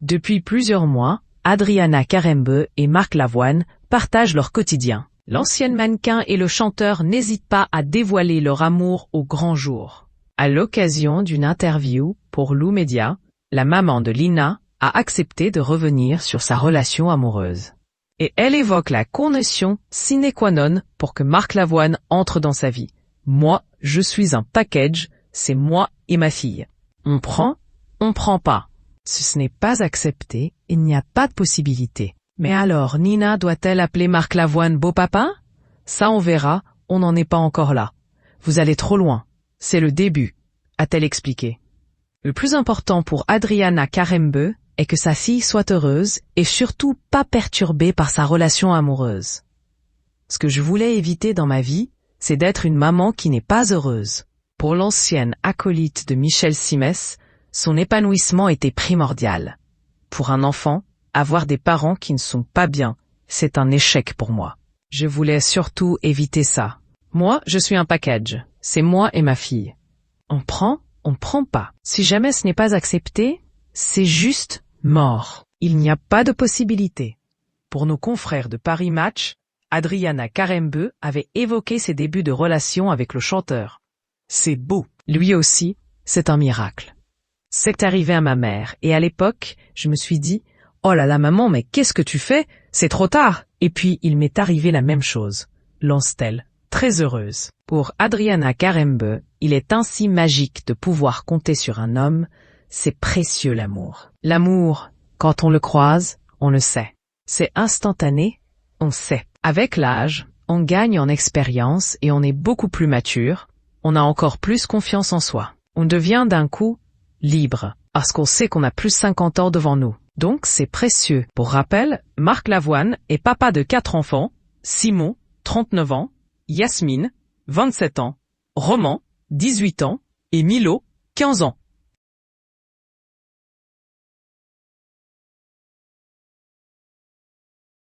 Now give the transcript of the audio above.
Depuis plusieurs mois, Adriana Karembeu et Marc Lavoine partagent leur quotidien. L'ancienne mannequin et le chanteur n'hésitent pas à dévoiler leur amour au grand jour. À l'occasion d'une interview pour Lou Media, la maman de Lina a accepté de revenir sur sa relation amoureuse. Et elle évoque la condition sine qua non pour que Marc Lavoine entre dans sa vie. Moi, je suis un package, c'est moi et ma fille. On prend pas. Si ce n'est pas accepté, il n'y a pas de possibilité. Mais alors, Nina doit-elle appeler Marc Lavoine beau papa? Ça on verra, on n'en est pas encore là. Vous allez trop loin. C'est le début, a-t-elle expliqué. Le plus important pour Adriana Karembeu est que sa fille soit heureuse et surtout pas perturbée par sa relation amoureuse. Ce que je voulais éviter dans ma vie, c'est d'être une maman qui n'est pas heureuse. Pour l'ancienne acolyte de Michel Simès, son épanouissement était primordial. Pour un enfant, avoir des parents qui ne sont pas bien, c'est un échec pour moi. Je voulais surtout éviter ça. Moi, je suis un package. C'est moi et ma fille. On prend pas. Si jamais ce n'est pas accepté, c'est juste mort. Il n'y a pas de possibilité. Pour nos confrères de Paris Match, Adriana Karembeu avait évoqué ses débuts de relation avec le chanteur. C'est beau. Lui aussi, c'est un miracle. C'est arrivé à ma mère, et à l'époque, je me suis dit, oh là là maman, mais qu'est-ce que tu fais? C'est trop tard. Et puis, il m'est arrivé la même chose, lance-t-elle, très heureuse. Pour Adriana Karembeu, il est ainsi magique de pouvoir compter sur un homme, c'est précieux l'amour. L'amour, quand on le croise, on le sait. C'est instantané, on sait. Avec l'âge, on gagne en expérience et on est beaucoup plus mature, on a encore plus confiance en soi. On devient d'un coup libre, parce qu'on sait qu'on a plus 50 ans devant nous. Donc c'est précieux. Pour rappel, Marc Lavoine est papa de 4 enfants, Simon, 39 ans, Yasmine, 27 ans, Roman, 18 ans, et Milo, 15 ans.